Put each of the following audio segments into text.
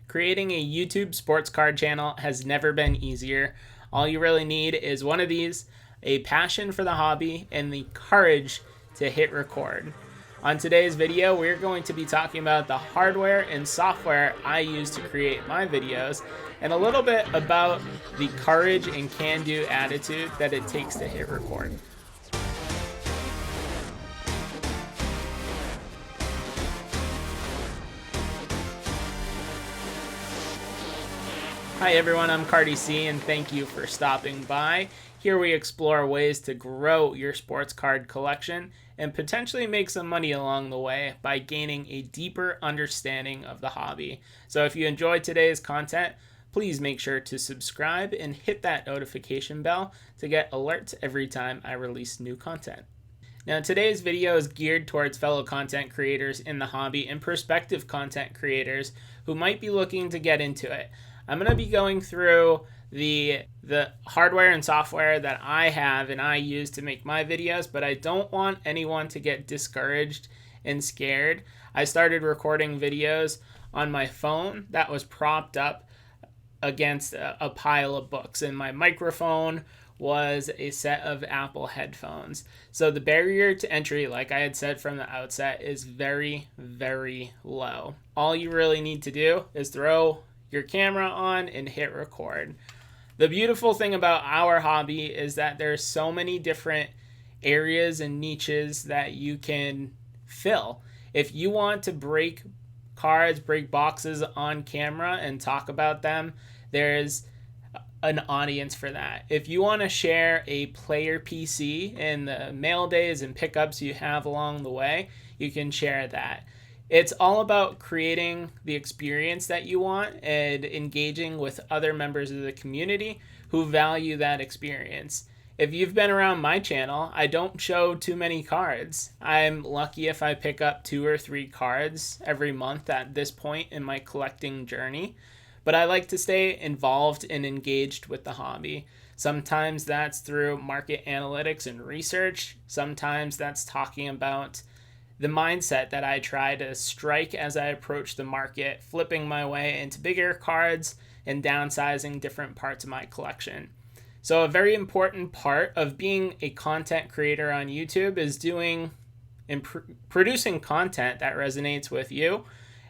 Creating a YouTube sports card channel has never been easier. All you really need is one of these, a passion for the hobby, and the courage to hit record. On today's video, we're going to be talking about the hardware and software I use to create my videos, and a little bit about the courage and can-do attitude that it takes to hit record. Hi everyone, I'm Cardi-C and thank you for stopping by. Here we explore ways to grow your sports card collection and potentially make some money along the way by gaining a deeper understanding of the hobby. So if you enjoyed today's content, please make sure to subscribe and hit that notification bell to get alerts every time I release new content. Now today's video is geared towards fellow content creators in the hobby and prospective content creators who might be looking to get into it. I'm going to be going through the hardware and software that I have and I use to make my videos, but I don't want anyone to get discouraged and scared. I started recording videos on my phone that was propped up against a pile of books, and my microphone was a set of Apple headphones. So the barrier to entry, like I had said from the outset, is very, very low. All you really need to do is throw your camera on and hit record. The beautiful thing about our hobby is that there's so many different areas and niches that you can fill. If you want to break cards, break boxes on camera and talk about them, there's an audience for that. If you want to share a player PC and the mail days and pickups you have along the way, you can share that. It's all about creating the experience that you want and engaging with other members of the community who value that experience. If you've been around my channel, I don't show too many cards. I'm lucky if I pick up 2 or 3 cards every month at this point in my collecting journey, but I like to stay involved and engaged with the hobby. Sometimes that's through market analytics and research. Sometimes that's talking about the mindset that I try to strike as I approach the market, flipping my way into bigger cards and downsizing different parts of my collection. So a very important part of being a content creator on YouTube is doing and producing content that resonates with you.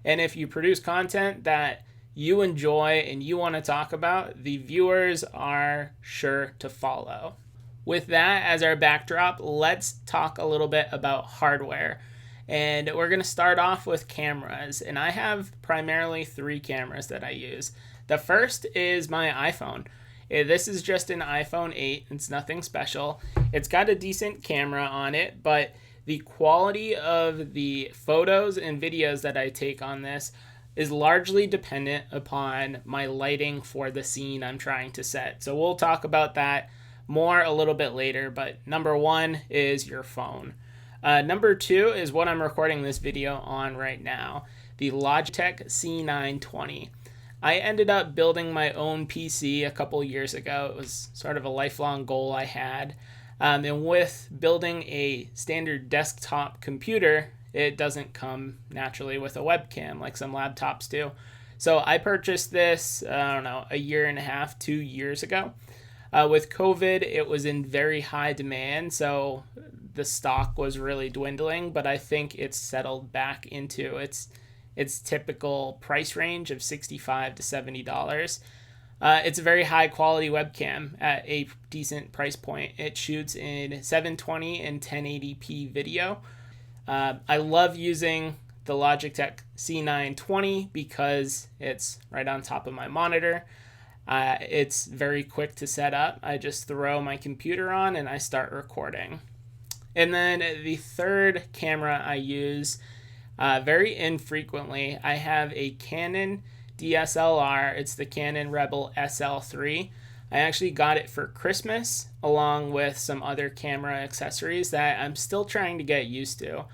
And if you produce content that you enjoy and you want to talk about, the viewers are sure to follow. With that as our backdrop, let's talk a little bit about hardware. And we're going to start off with cameras, and I have primarily 3 cameras that I use. The first is my iPhone. This is just an iPhone 8. It's nothing special. It's got a decent camera on it, but the quality of the photos and videos that I take on this is largely dependent upon my lighting for the scene I'm trying to set. So we'll talk about that more a little bit later, but number 1 is your phone. Number 2 is what I'm recording this video on right now, the Logitech C920. I ended up building my own PC a couple years ago. It was sort of a lifelong goal I had. And with building a standard desktop computer, it doesn't come naturally with a webcam like some laptops do. So I purchased this, a year and a half, 2 years ago. With COVID, it was in very high demand, so the stock was really dwindling, but I think it's settled back into its typical price range of $65 to $70. It's a very high quality webcam at a decent price point. It shoots in 720 and 1080p video. I love using the Logitech C920 because it's right on top of my monitor. It's very quick to set up. I just throw my computer on and I start recording. And then the third camera I use very infrequently, I have a Canon DSLR. It's the Canon Rebel SL3. I actually got it for Christmas along with some other camera accessories that I'm still trying to get used to.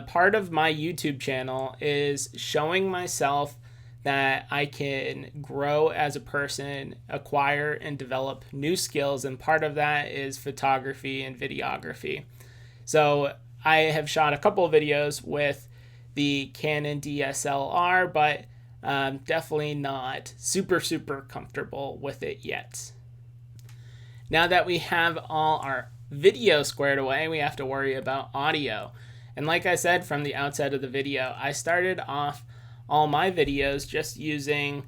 Part of my YouTube channel is showing myself that I can grow as a person, acquire and develop new skills, and part of that is photography and videography. So I have shot a couple of videos with the Canon DSLR, but Definitely not super comfortable with it yet. Now that we have all our video squared away, we have to worry about audio. And like I said from the outset of the video, I started off all my videos just using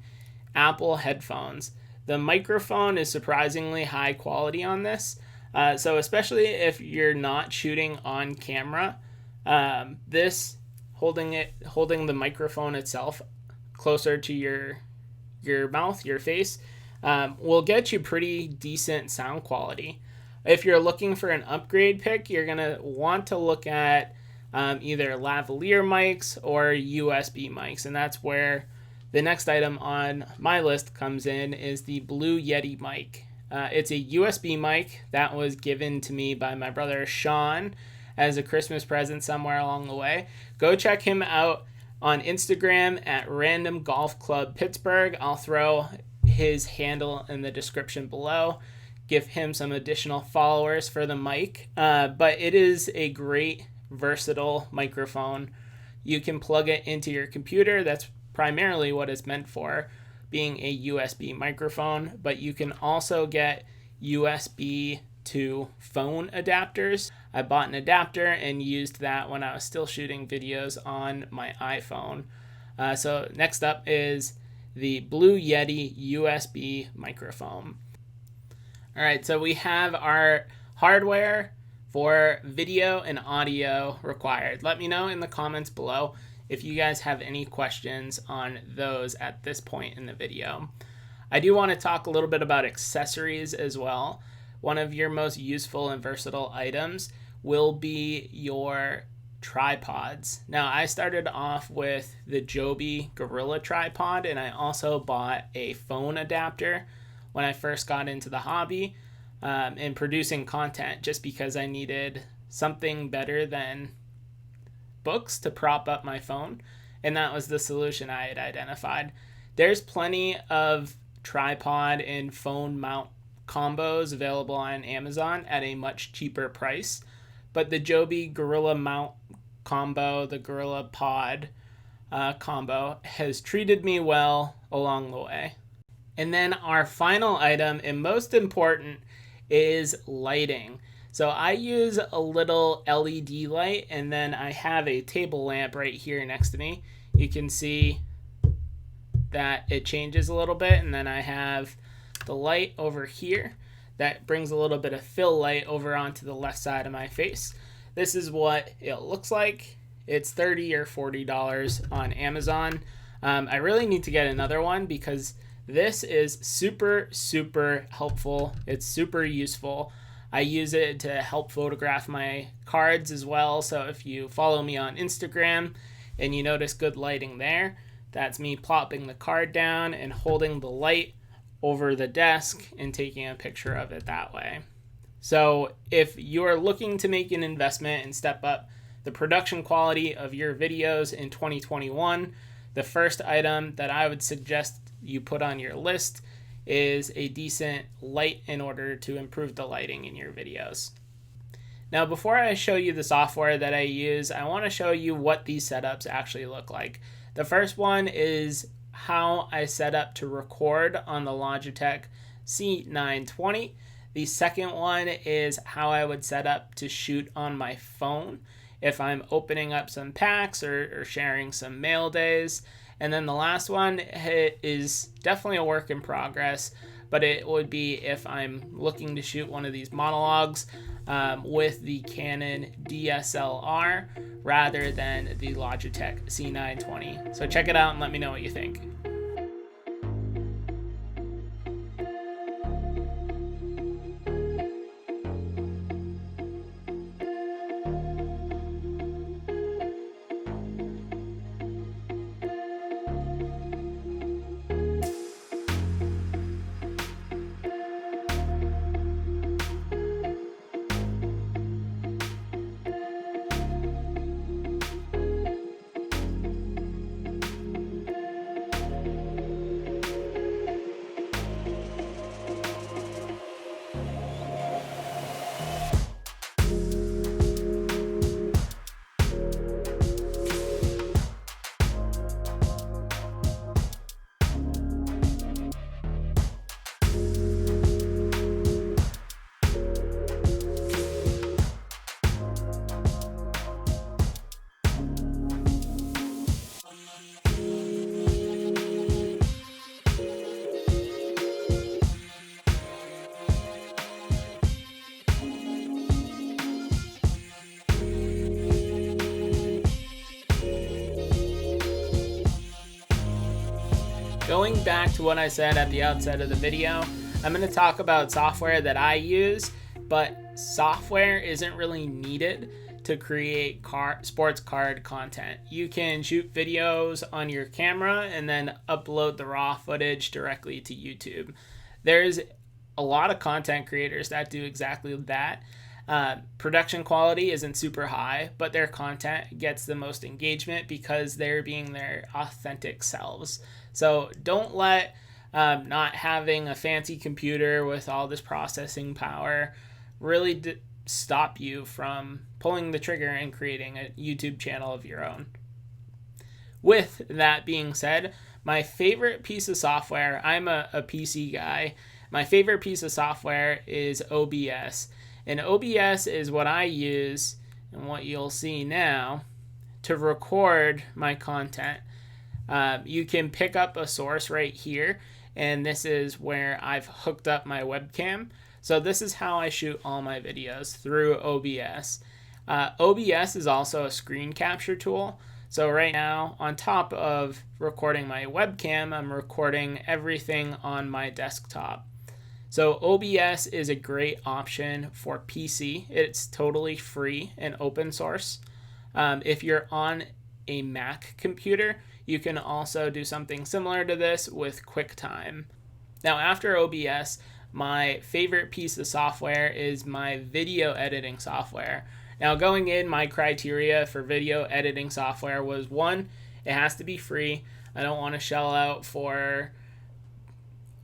Apple headphones. The microphone is surprisingly high quality on this. So especially if you're not shooting on camera, this holding the microphone itself closer to your mouth, your face, will get you pretty decent sound quality. If you're looking for an upgrade pick, you're gonna want to look at either lavalier mics or USB mics, and that's where the next item on my list comes in, is the Blue Yeti mic. It's a USB mic that was given to me by my brother Sean as a Christmas present somewhere along the way. Go check him out on Instagram at Random Golf Club Pittsburgh. I'll throw his handle in the description below. Give him some additional followers for the mic. But it is a great, versatile microphone. You can plug it into your computer. That's primarily what it's meant for, being a USB microphone. But you can also get USB to phone adapters. I bought an adapter and used that when I was still shooting videos on my iPhone. So next up is the Blue Yeti USB microphone. All right, so we have our hardware for video and audio required. Let me know in the comments below if you guys have any questions on those at this point in the video. I do want to talk a little bit about accessories as well. One of your most useful and versatile items will be your tripods. Now, I started off with the Joby Gorilla tripod, and I also bought a phone adapter when I first got into the hobby and producing content, just because I needed something better than books to prop up my phone, and that was the solution I had identified. There's plenty of tripod and phone mount combos available on Amazon at a much cheaper price, but the Joby Gorilla mount combo, the Gorilla Pod combo, has treated me well along the way. And then our final item, and most important, is lighting. So I use a little LED light, and then I have a table lamp right here next to me. You can see that it changes a little bit, and then I have the light over here that brings a little bit of fill light over onto the left side of my face. This is what it looks like. It's $30 or $40 on Amazon. I really need to get another one because this is super helpful. It's super useful. I use it to help photograph my cards as well. So if you follow me on Instagram and you notice good lighting there, that's me plopping the card down and holding the light over the desk and taking a picture of it that way. So if you're looking to make an investment and step up the production quality of your videos in 2021, the first item that I would suggest you put on your list is a decent light in order to improve the lighting in your videos. Now, before I show you the software that I use, I want to show you what these setups actually look like. The first one is how I set up to record on the Logitech C920. The second one is how I would set up to shoot on my phone if I'm opening up some packs or sharing some mail days. And then the last one is definitely a work in progress, but it would be if I'm looking to shoot one of these monologues with the Canon DSLR rather than the Logitech C920. So check it out and let me know what you think. Going back to what I said at the outset of the video, I'm going to talk about software that I use, but software isn't really needed to create sports card content. You can shoot videos on your camera and then upload the raw footage directly to YouTube. There's a lot of content creators that do exactly that. Production quality isn't super high, but their content gets the most engagement because they're being their authentic selves. So don't let not having a fancy computer with all this processing power really stop you from pulling the trigger and creating a YouTube channel of your own. With that being said, my favorite piece of software, I'm a PC guy, my favorite piece of software is OBS. And OBS is what I use and what you'll see now to record my content. You can pick up a source right here, and this is where I've hooked up my webcam. So this is how I shoot all my videos, through OBS. OBS is also a screen capture tool. So right now, on top of recording my webcam, I'm recording everything on my desktop. So OBS is a great option for PC. It's totally free and open source. If you're on a Mac computer, you can also do something similar to this with QuickTime. Now, after OBS, my favorite piece of software is my video editing software. Now, going in, my criteria for video editing software was, one, it has to be free. I don't want to shell out for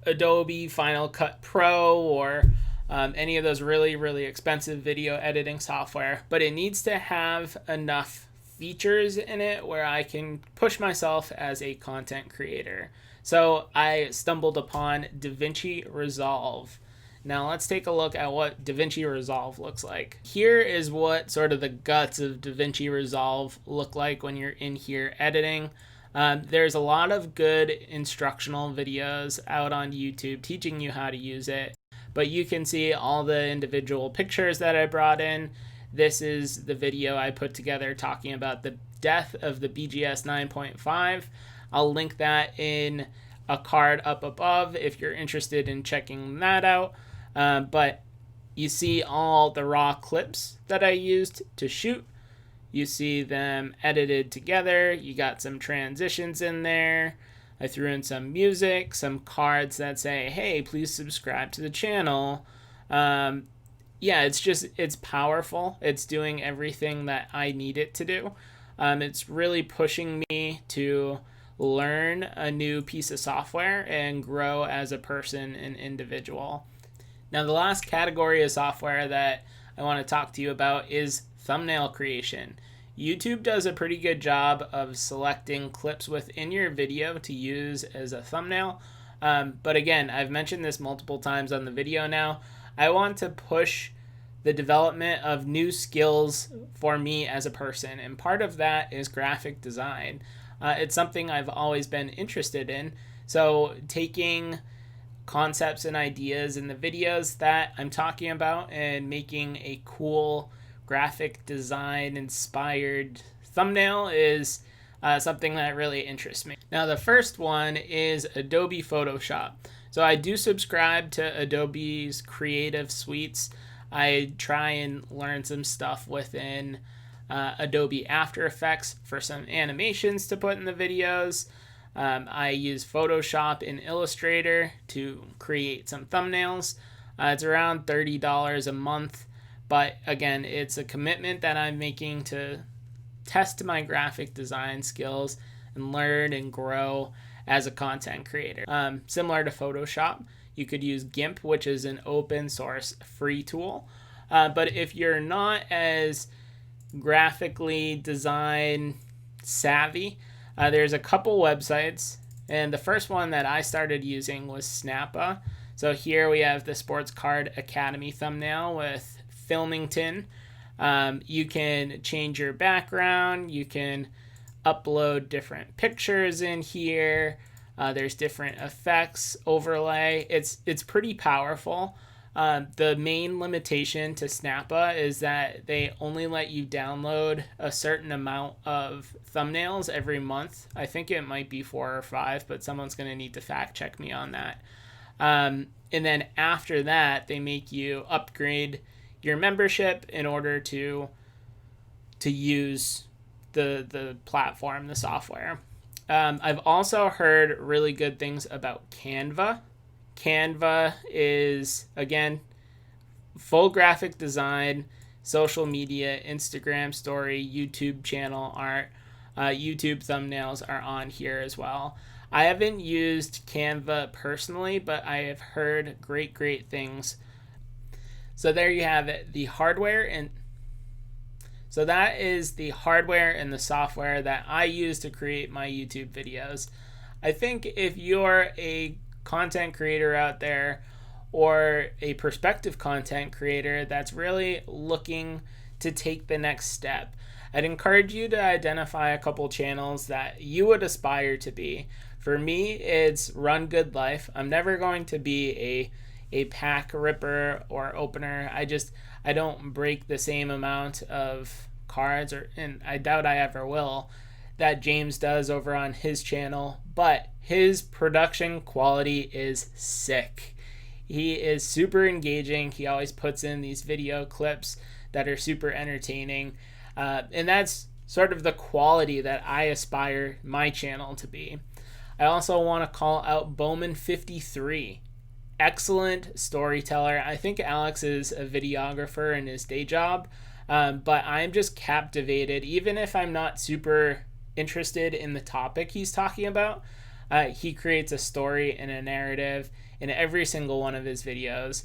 Adobe Final Cut Pro or any of those really, really expensive video editing software, but it needs to have enough features in it where I can push myself as a content creator. So I stumbled upon DaVinci Resolve. Now let's take a look at what DaVinci Resolve looks like. Here is what sort of the guts of DaVinci Resolve look like when you're in here editing. There's a lot of good instructional videos out on YouTube teaching you how to use it, but you can see all the individual pictures that I brought in. This is the video I put together talking about the death of the BGS 9.5. I'll link that in a card up above if you're interested in checking that out. But you see all the raw clips that I used to shoot. You see them edited together. You got some transitions in there. I threw in some music, some cards that say, hey, please subscribe to the channel. Yeah, it's powerful. It's doing everything that I need it to do. It's really pushing me to learn a new piece of software and grow as a person and individual. Now, the last category of software that I want to talk to you about is thumbnail creation. YouTube does a pretty good job of selecting clips within your video to use as a thumbnail. But again, I've mentioned this multiple times on the video now. I want to push the development of new skills for me as a person, and part of that is graphic design. It's something I've always been interested in. So taking concepts and ideas in the videos that I'm talking about and making a cool graphic design inspired thumbnail is something that really interests me. Now, the first one is Adobe Photoshop. So I do subscribe to Adobe's creative suites. I try and learn some stuff within Adobe After Effects for some animations to put in the videos. I use Photoshop and Illustrator to create some thumbnails. It's around $30 a month, but again, it's a commitment that I'm making to test my graphic design skills and learn and grow as a content creator. Similar to Photoshop, you could use GIMP, which is an open source free tool. But if you're not as graphically design savvy, there's a couple websites, and the first one that I started using was Snappa. So here we have the Sports Card Academy thumbnail with Filmington. You can change your background. You can upload different pictures in here. There's different effects, overlay. It's pretty powerful. The main limitation to Snappa is that they only let you download a certain amount of thumbnails every month. I think it might be 4 or 5, but someone's going to need to fact check me on that. And then after that, they make you upgrade your membership in order to use the platform, the software. I've also heard really good things about Canva. Canva is, again, full graphic design, social media, Instagram story, YouTube channel art, YouTube thumbnails are on here as well. I haven't used Canva personally, but I have heard great things. So there you have it, the hardware, and so that is the hardware and the software that I use to create my YouTube videos. I think if you're a content creator out there or a prospective content creator that's really looking to take the next step, I'd encourage you to identify a couple channels that you would aspire to be. For me, it's Run Good Life. I'm never going to be a pack ripper or opener. I don't break the same amount of cards, and I doubt I ever will, that James does over on his channel, but his production quality is sick. He is super engaging. He always puts in these video clips that are super entertaining, and that's sort of the quality that I aspire my channel to be. I also want to call out Bowman53. Excellent storyteller. I think Alex is a videographer in his day job, but I'm just captivated. Even if I'm not super interested in the topic he's talking about, he creates a story and a narrative in every single one of his videos.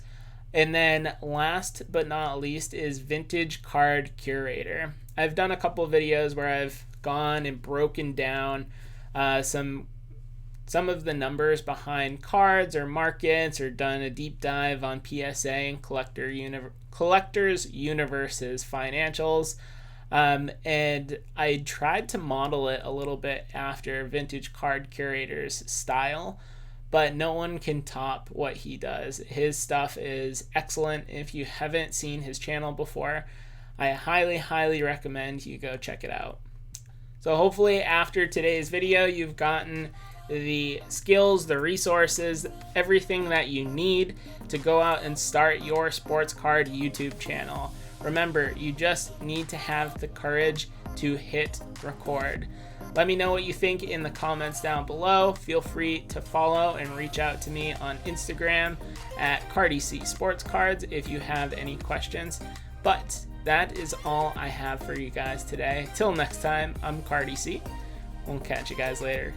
And then last but not least is Vintage Card Curator. I've done a couple videos where I've gone and broken down some of the numbers behind cards or markets, or done a deep dive on PSA and Collectors Universe's financials. And I tried to model it a little bit after Vintage Card Curator's style, but no one can top what he does. His stuff is excellent. If you haven't seen his channel before, I highly recommend you go check it out. So hopefully after today's video, you've gotten the skills, the resources, everything that you need to go out and start your sports card YouTube channel. Remember, you just need to have the courage to hit record. Let me know what you think in the comments down below. Feel free to follow and reach out to me on Instagram at Cardi-C Sports Cards if you have any questions. But that is all I have for you guys today. Till next time, I'm Cardi-C. We'll catch you guys later.